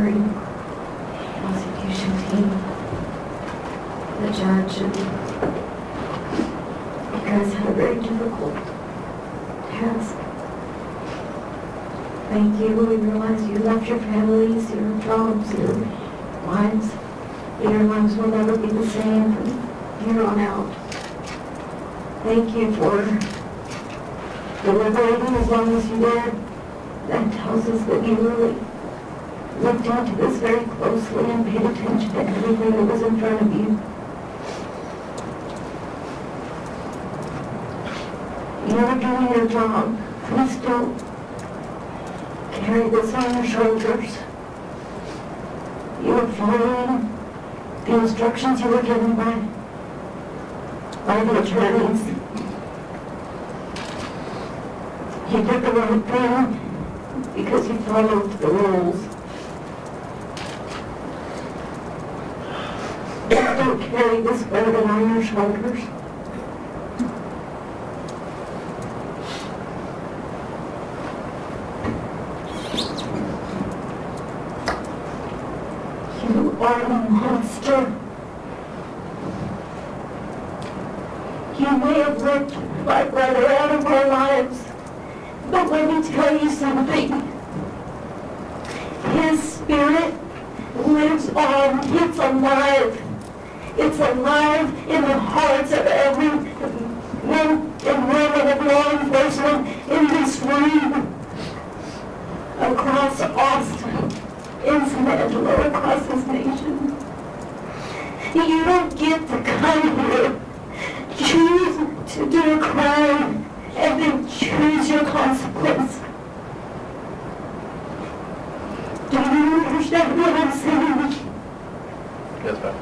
and prosecution team, the judge, and you guys had a very difficult task. Thank you. We realize you left your families, your jobs, your lives. Your lives will never be the same from here on out. Thank you for deliberating as long as you did. That tells us that you really looked into this very closely and paid attention to everything that was in front of you. You were doing your job. Please don't carry this on your shoulders. You were following the instructions you were given by the attorneys. You did the right thing because you followed the rules. Don't carry this burden on your shoulders. You are a monster. You may have lived my brother out of our lives, but let me tell you something. His spirit lives on. It's alive. It's alive in the hearts of every man and woman of law enforcement in this room, across Austin, in San Angelo, across this nation. You don't get to come here, choose to do a crime, and then choose your consequence. Do you understand what I'm saying? Yes, ma'am.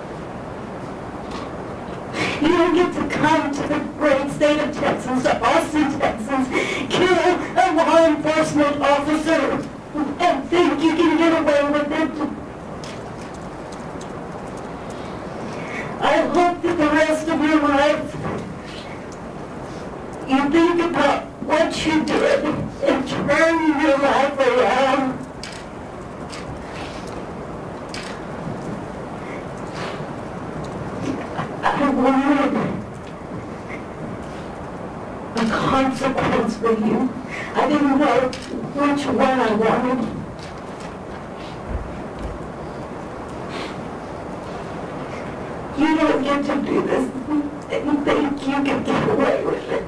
You don't get to come to the great state of Texas, to Austin, Texas, kill a law enforcement officer, and think you can get away with it. I hope that the rest of your life you think about what you did and turn your life around. I wanted a consequence for you. I didn't know which one I wanted. You don't get to do this and think you can get away with it.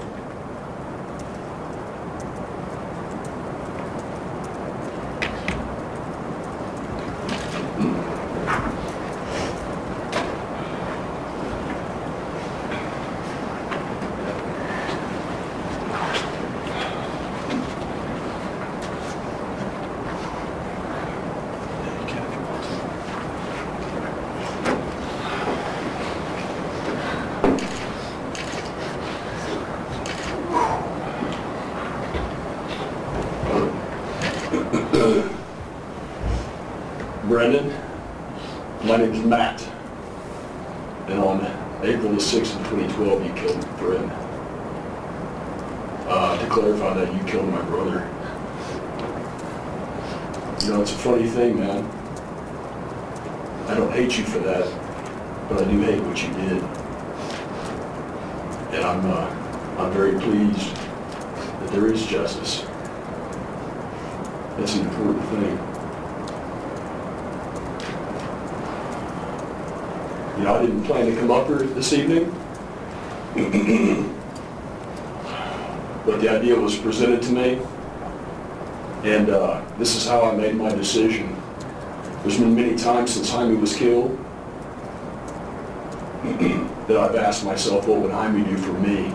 Brendan, my name is Matt, and on April the 6th of 2012 you killed a friend. To clarify that, you killed my brother. You know, it's a funny thing, man. I don't hate you for that, but I do hate what you did. And I'm very pleased that there is justice. That's an important thing. You know, I didn't plan to come up here this evening, but the idea was presented to me, and this is how I made my decision. There's been many times since Jaime was killed that I've asked myself, what would Jaime do for me?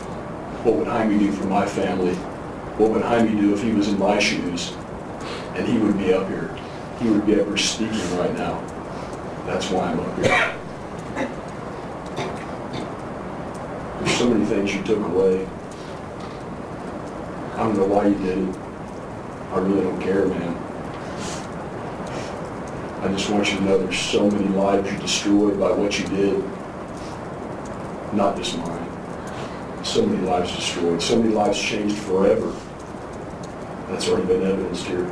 What would Jaime do for my family? What would Jaime do if he was in my shoes? And he would be up here. He would be up here speaking right now. That's why I'm up here. There's so many things you took away. I don't know why you did it. I really don't care, man. I just want you to know there's so many lives you destroyed by what you did. Not just mine. So many lives destroyed. So many lives changed forever. That's already been evidenced here.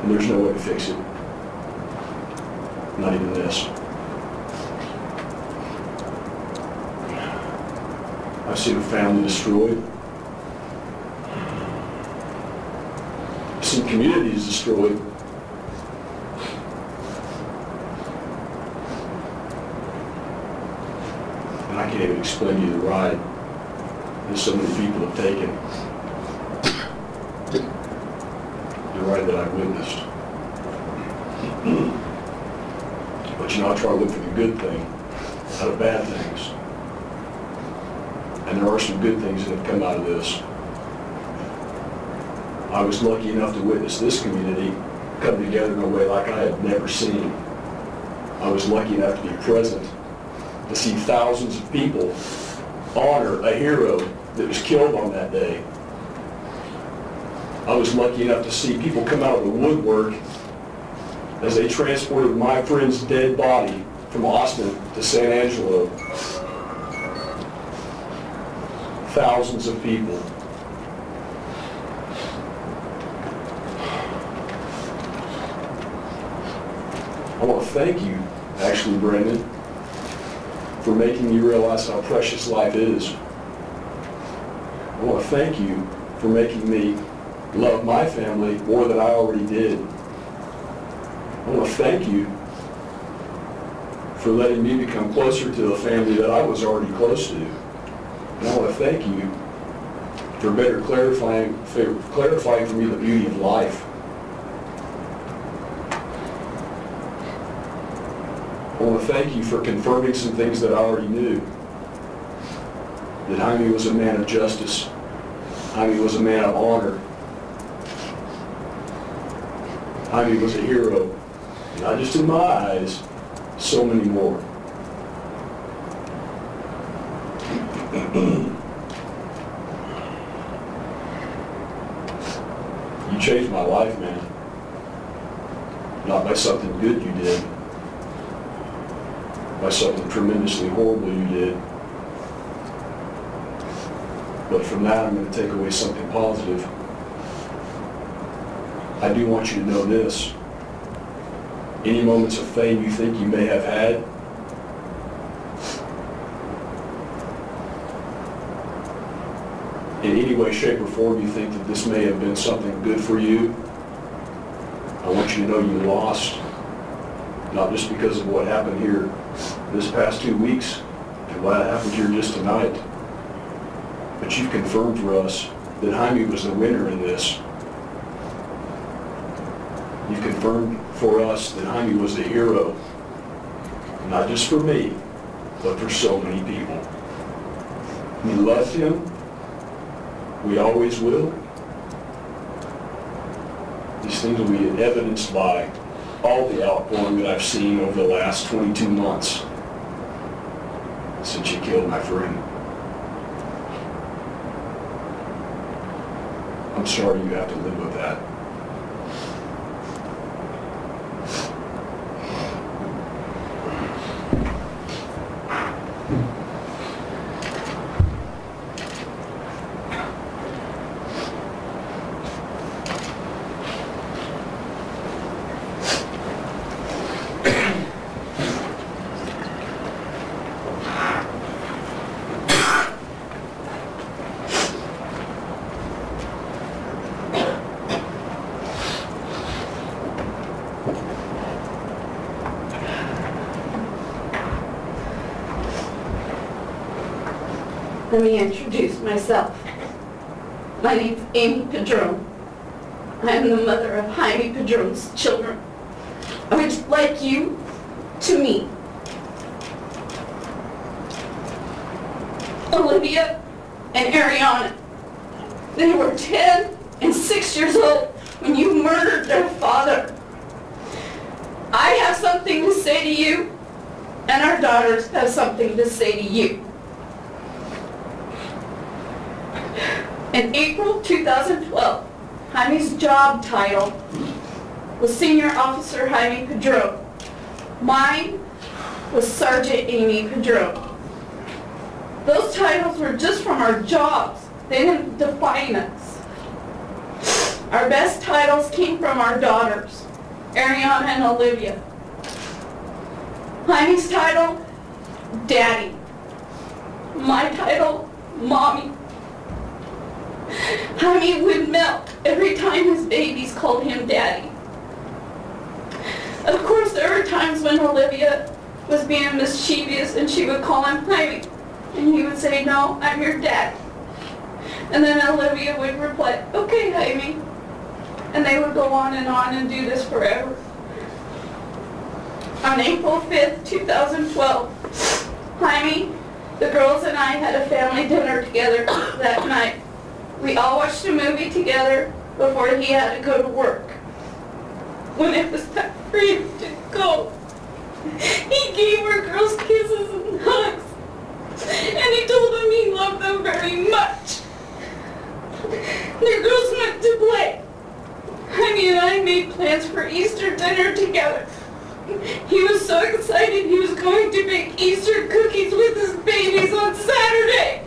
And there's no way to fix it. Not even this. I've seen a family destroyed. I've seen communities destroyed. And I can't even explain to you the ride that so many people have taken. The ride that I've witnessed. But you know, I try to look for the good thing out of bad things. And there are some good things that have come out of this. I was lucky enough to witness this community come together in a way like I had never seen. I was lucky enough to be present, to see thousands of people honor a hero that was killed on that day. I was lucky enough to see people come out of the woodwork as they transported my friend's dead body from Austin to San Angelo. Thousands of people. I want to thank you, actually, Brandon, for making me realize how precious life is. I want to thank you for making me love my family more than I already did. I want to thank you for letting me become closer to a family that I was already close to. And I want to thank you for better clarifying for me the beauty of life. I want to thank you for confirming some things that I already knew. That Jaime was a man of justice. Jaime was a man of honor. Jaime was a hero. Not just in my eyes, so many more. You changed my life, man. Not by something good you did, by something tremendously horrible you did. But from that, I'm going to take away something positive. I do want you to know this. Any moments of fame you think you may have had, in any way, shape, or form you think that this may have been something good for you, I want you to know you lost. Not just because of what happened here this past 2 weeks and what happened here just tonight, but you've confirmed for us that Jaime was the winner in this. You've confirmed for us that Jaime was the hero, not just for me, but for so many people. We loved him. We always will. These things will be evidenced by all the outpouring that I've seen over the last 22 months since you killed my friend. I'm sorry you have to live with that. Let me introduce myself. My name's Amy Padron. I am the mother of Jaime Padron's children. I would like you to meet Olivia and Ariana. They were 10 and 6 years old when you murdered their father. I have something to say to you, and our daughters have something to say to you. In April 2012, Jaime's job title was Senior Officer Jaime Padron. Mine was Sergeant Amy Padron. Those titles were just from our jobs. They didn't define us. Our best titles came from our daughters, Ariana and Olivia. Jaime's title, Daddy. My title, Mommy. Jaime would melt every time his babies called him Daddy. Of course, there were times when Olivia was being mischievous and she would call him Jaime. And he would say, "No, I'm your dad." And then Olivia would reply, "Okay, Jaime." And they would go on and do this forever. On April 5th, 2012, Jaime, the girls and I had a family dinner together that night. We all watched a movie together before he had to go to work. When it was time for him to go, he gave our girls kisses and hugs. And he told them he loved them very much. The girls went to play. Jaime and I made plans for Easter dinner together. He was so excited he was going to bake Easter cookies with his babies on Saturday.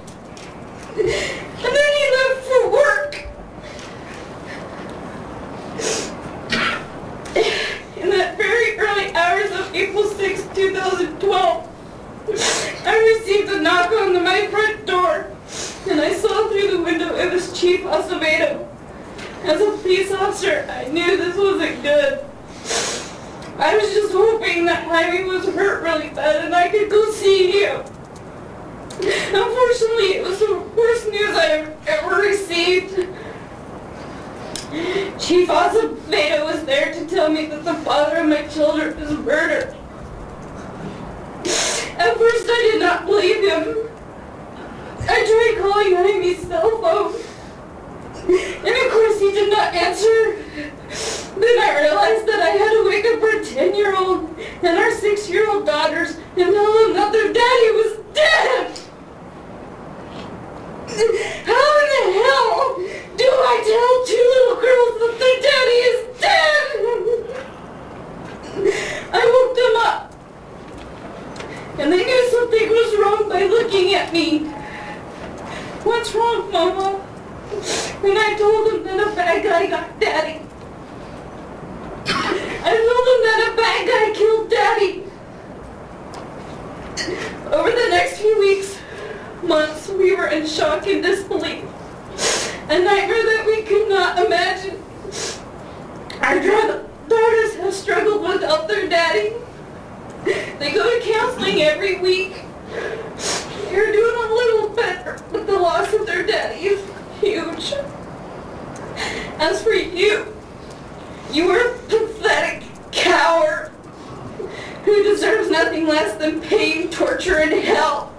And then he left for work. In the very early hours of April 6, 2012, I received a knock on my front door, and I saw through the window it was Chief Acevedo. As a police officer, I knew this wasn't good. I was just hoping that Jaime was hurt really bad and I could go see him. Unfortunately, it was the worst news I've ever received. Chief Acevedo was there to tell me that the father of my children was murdered. At first, I did not believe him. I tried calling Jaime's cell phone, and of course he did not answer. Then I realized that I had to wake up our 10-year-old and our 6-year-old daughters and tell them that their daddy was dead. How in the hell do I tell 2 little girls that their daddy is dead? I woke them up, and they knew something was wrong by looking at me. "What's wrong, Mama?" And I told them that a bad guy got Daddy. I told them that a bad guy killed Daddy. Over the next few weeks, months, we were in shock and disbelief. A nightmare that we could not imagine. Our daughters have struggled without their daddy. They go to counseling every week. They're doing a little better, but the loss of their daddy is huge. As for you, you are a pathetic coward who deserves nothing less than pain, torture, and hell.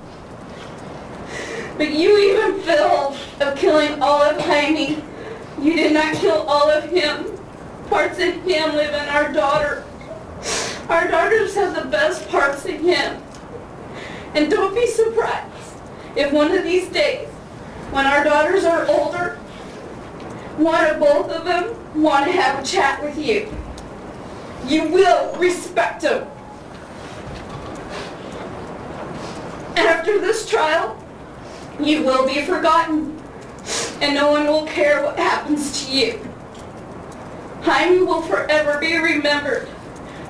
But you even failed of killing all of Jaime. You did not kill all of him. Parts of him live in our daughter. Our daughters have the best parts in him. And don't be surprised if one of these days, when our daughters are older, one or both of them want to have a chat with you. You will respect them. After this trial, you will be forgotten, and no one will care what happens to you. Jaime will forever be remembered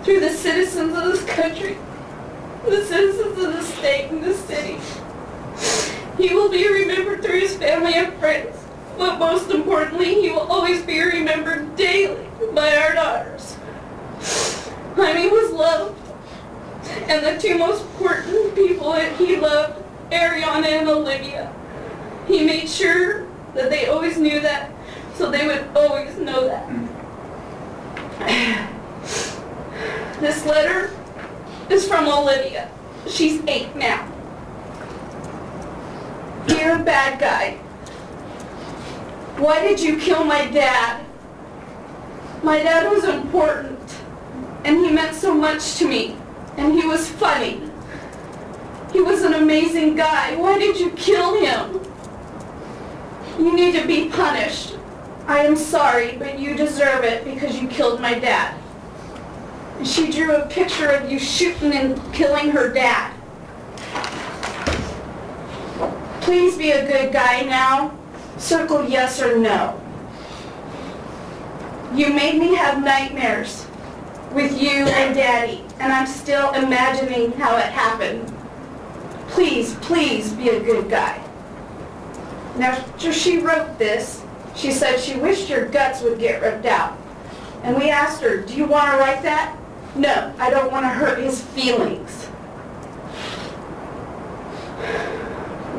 through the citizens of this country, the citizens of the state and the city. He will be remembered through his family and friends, but most importantly, he will always be remembered daily by our daughters. Jaime was loved, and the 2 most important people that he loved, Ariana and Olivia. He made sure that they always knew that, so they would always know that. This letter is from Olivia. She's 8 now. Dear bad guy, why did you kill my dad? My dad was important, and he meant so much to me, and he was funny. He was an amazing guy. Why did you kill him? You need to be punished. I am sorry, but you deserve it because you killed my dad. And she drew a picture of you shooting and killing her dad. Please be a good guy now. Circle yes or no. You made me have nightmares with you and Daddy, and I'm still imagining how it happened. Please, please be a good guy. Now, after she wrote this, she said she wished your guts would get ripped out. And we asked her, do you want to write that? No, I don't want to hurt his feelings.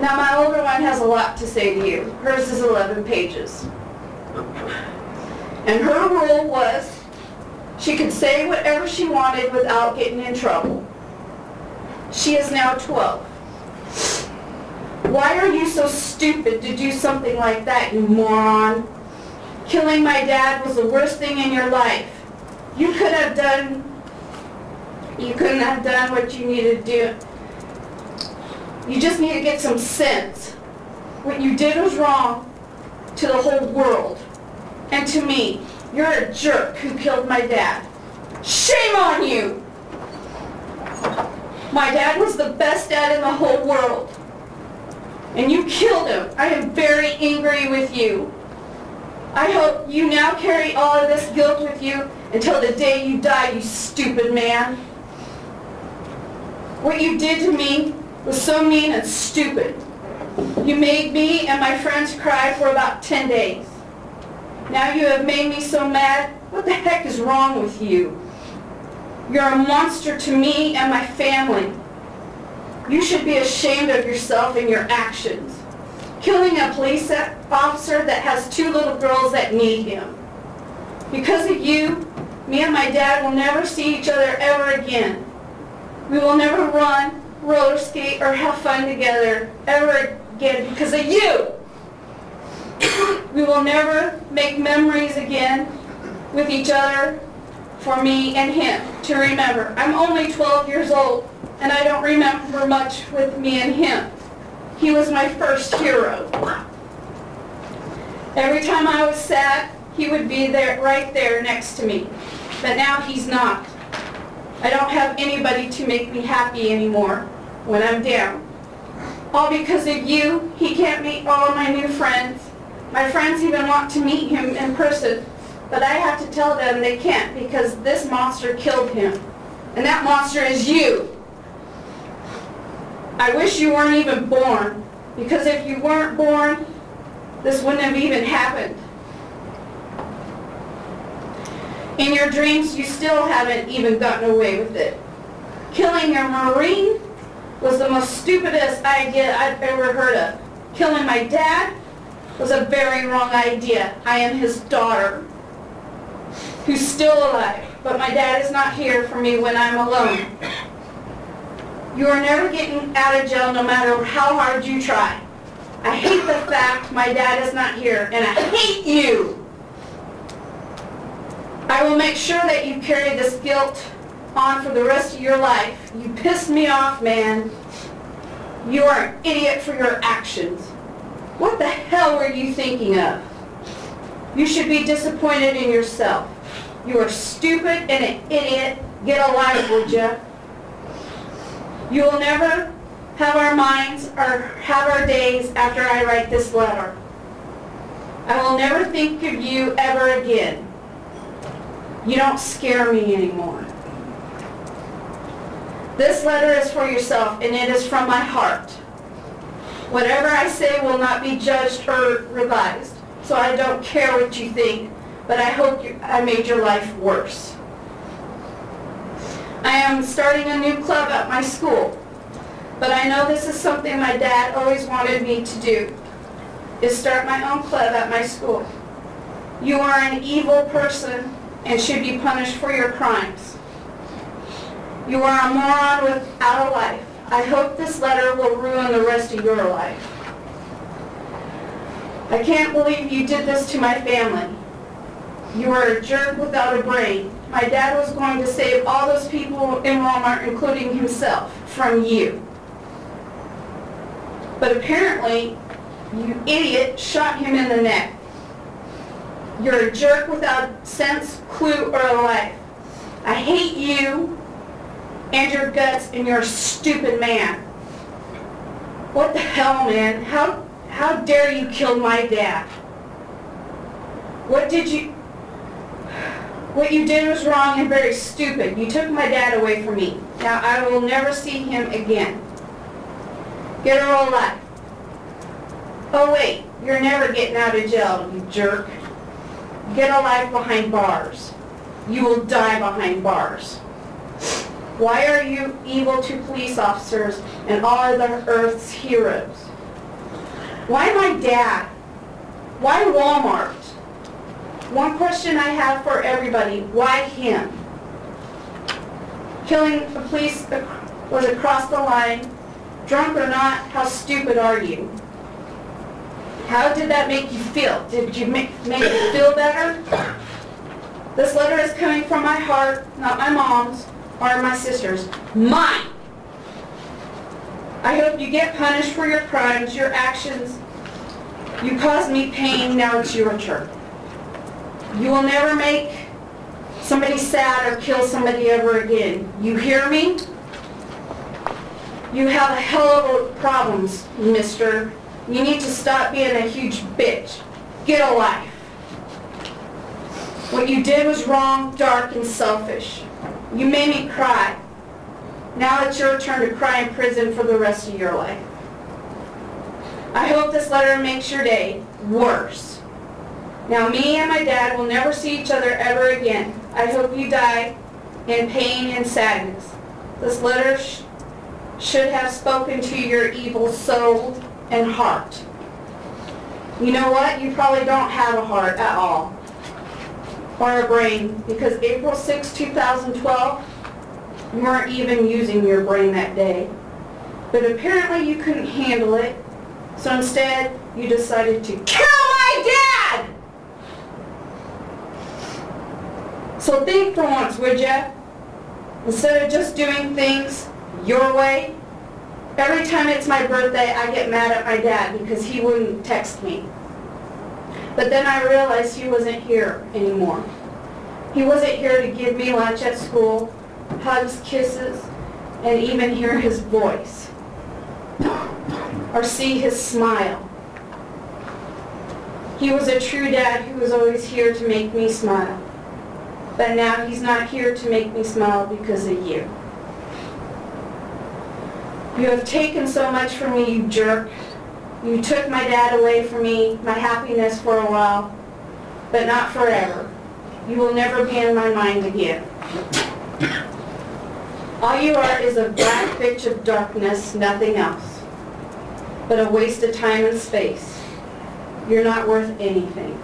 Now, my older one has a lot to say to you. Hers is 11 pages. And her rule was she could say whatever she wanted without getting in trouble. She is now 12. Why are you so stupid to do something like that, you moron? Killing my dad was the worst thing in your life. You couldn't have done what you needed to do. You just need to get some sense. What you did was wrong to the whole world. And to me. You're a jerk who killed my dad. Shame on you! My dad was the best dad in the whole world. And you killed him. I am very angry with you. I hope you now carry all of this guilt with you until the day you die, you stupid man. What you did to me was so mean and stupid. You made me and my friends cry for about 10 days. Now you have made me so mad. What the heck is wrong with you? You're a monster to me and my family. You should be ashamed of yourself and your actions. Killing a police officer that has 2 little girls that need him. Because of you, me and my dad will never see each other ever again. We will never run, roller skate, or have fun together ever again because of you. We will never make memories again with each other for me and him to remember. I'm only 12 years old, and I don't remember much with me and him. He was my first hero. Every time I was sad, he would be there, right there next to me. But now he's not. I don't have anybody to make me happy anymore when I'm down. All because of you, he can't meet all of my new friends. My friends even want to meet him in person, but I have to tell them they can't because this monster killed him. And that monster is you. I wish you weren't even born, because if you weren't born, this wouldn't have even happened. In your dreams, you still haven't even gotten away with it. Killing a Marine was the most stupidest idea I've ever heard of. Killing my dad was a very wrong idea. I am his daughter, who's still alive, but my dad is not here for me when I'm alone. You are never getting out of jail no matter how hard you try. I hate the fact my dad is not here, and I hate you. I will make sure that you carry this guilt on for the rest of your life. You pissed me off, man. You are an idiot for your actions. What the hell were you thinking of? You should be disappointed in yourself. You are stupid and an idiot. Get a life, would you? You will never have our minds or have our days after I write this letter. I will never think of you ever again. You don't scare me anymore. This letter is for yourself, and it is from my heart. Whatever I say will not be judged or revised, so I don't care what you think, but I hope I made your life worse. I am starting a new club at my school, but I know this is something my dad always wanted me to do, is start my own club at my school. You are an evil person and should be punished for your crimes. You are a moron without a life. I hope this letter will ruin the rest of your life. I can't believe you did this to my family. You are a jerk without a brain. My dad was going to save all those people in Walmart, including himself, from you. But apparently, you idiot shot him in the neck. You're a jerk without sense, clue, or a life. I hate you and your guts, and you're a stupid man. What the hell, man? How dare you kill my dad? What did you... What you did was wrong and very stupid. You took my dad away from me. Now I will never see him again. Get a roll life. Oh wait, you're never getting out of jail, you jerk. Get a life behind bars. You will die behind bars. Why are you evil to police officers and all other Earth's heroes? Why my dad? Why Walmart? One question I have for everybody, why him? Killing the police was across the line. Drunk or not, how stupid are you? How did that make you feel? Did you make you feel better? This letter is coming from my heart, not my mom's or my sister's. Mine! I hope you get punished for your crimes, your actions. You caused me pain, now it's your turn. You will never make somebody sad or kill somebody ever again. You hear me? You have a hell of a problems, mister. You need to stop being a huge bitch. Get a life. What you did was wrong, dark, and selfish. You made me cry. Now it's your turn to cry in prison for the rest of your life. I hope this letter makes your day worse. Now me and my dad will never see each other ever again. I hope you die in pain and sadness. This letter should have spoken to your evil soul and heart. You know what? You probably don't have a heart at all. Or a brain, because April 6, 2012, you weren't even using your brain that day. But apparently you couldn't handle it, so instead you decided to kill my dad! So think for once, would ya? Instead of just doing things your way. Every time it's my birthday, I get mad at my dad because he wouldn't text me. But then I realized he wasn't here anymore. He wasn't here to give me lunch at school, hugs, kisses, and even hear his voice. Or see his smile. He was a true dad who was always here to make me smile. But now he's not here to make me smile because of you. You have taken so much from me, you jerk. You took my dad away from me, my happiness for a while, but not forever. You will never be in my mind again. All you are is a black bitch of darkness, nothing else, but a waste of time and space. You're not worth anything.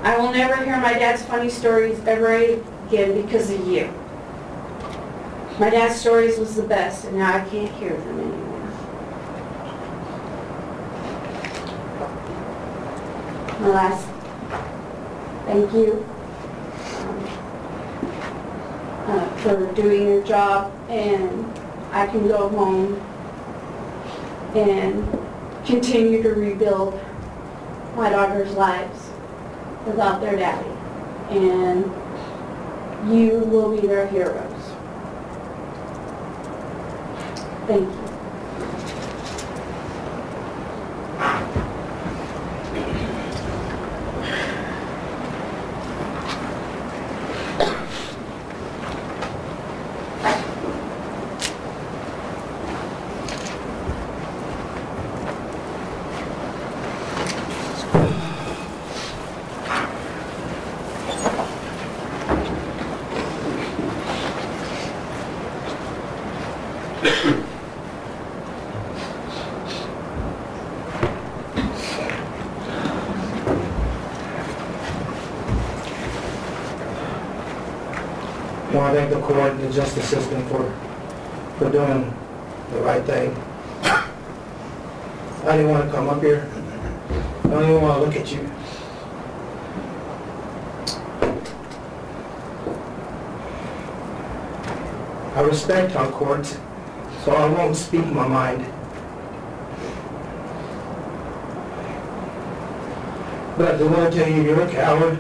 I will never hear my dad's funny stories ever again because of you. My dad's stories was the best, and now I can't hear them anymore. My last thank you for doing your job, and I can go home and continue to rebuild my daughter's lives without their daddy. And you will be their heroes. Thank you. I want to thank the court and the justice system for doing the right thing. I didn't want to come up here. I don't even want to look at you. I respect our courts, so I won't speak my mind. But I do want to tell you, you're a coward.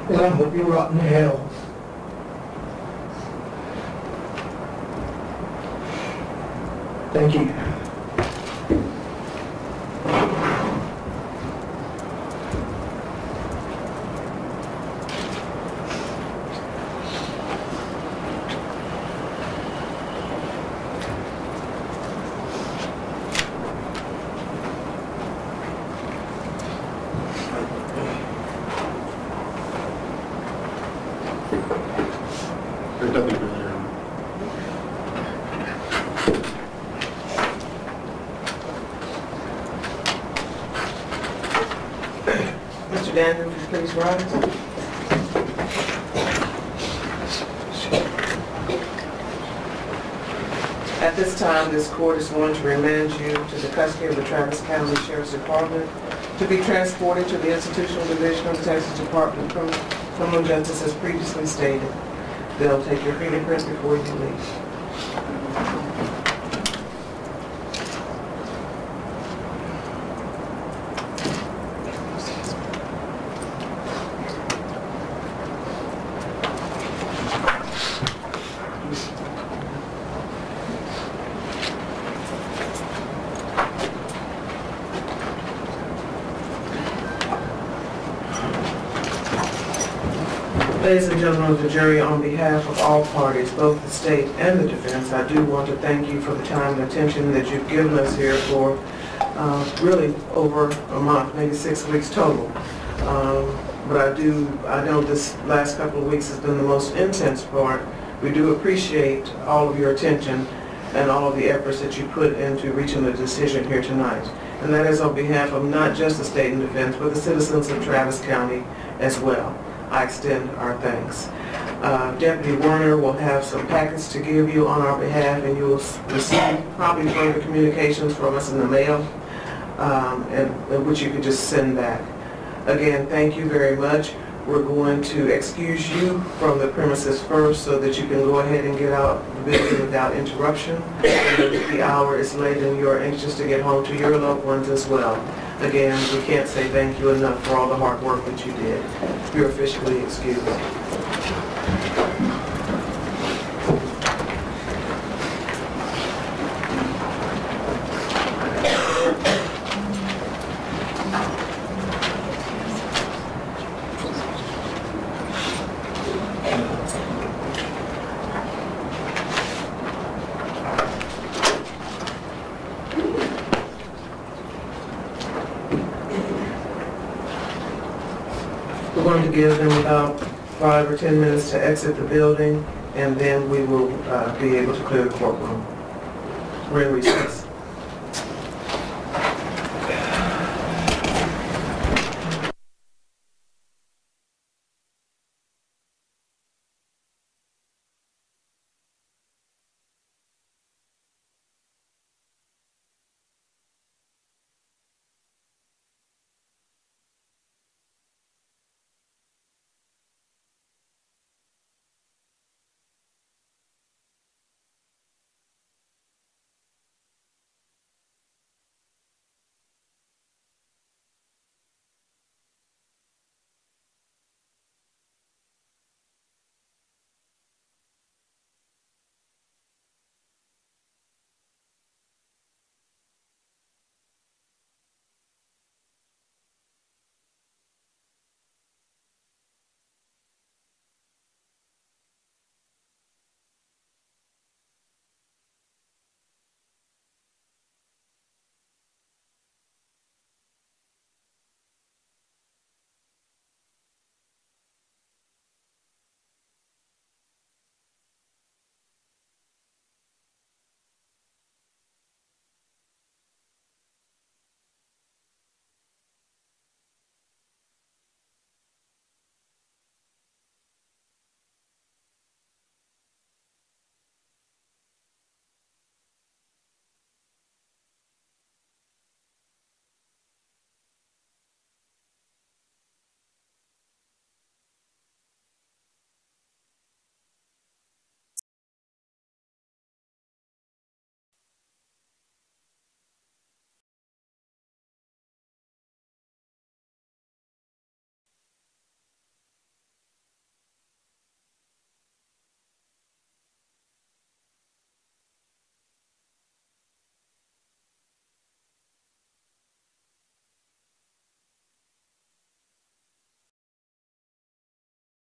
And I hope you rot in hell. Thank you. if you please rise. At this time, this court is going to remand you to the custody of the Travis County Sheriff's Department to be transported to the Institutional Division of the Texas Department of Criminal Justice as previously stated. They'll take your fingerprints before you leave. Ladies and gentlemen of the jury, on behalf of all parties, both the state and the defense, I do want to thank you for the time and attention that you've given us here for really over a month, maybe 6 weeks total. But I know this last couple of weeks has been the most intense part. We do appreciate all of your attention and all of the efforts that you put into reaching the decision here tonight. And that is on behalf of not just the state and defense, but the citizens of Travis County as well. I extend our thanks. Deputy Werner will have some packets to give you on our behalf, and you will receive probably further communications from us in the mail, and which you can just send back. Again, thank you very much. We're going to excuse you from the premises first so that you can go ahead and get out the building without interruption. I know that the hour is late and you're anxious to get home to your loved ones as well. Again, we can't say thank you enough for all the hard work that you did. You're officially excused. We're going to give them about 5 or 10 minutes to exit the building, and then we will be able to clear the courtroom. We're in recess.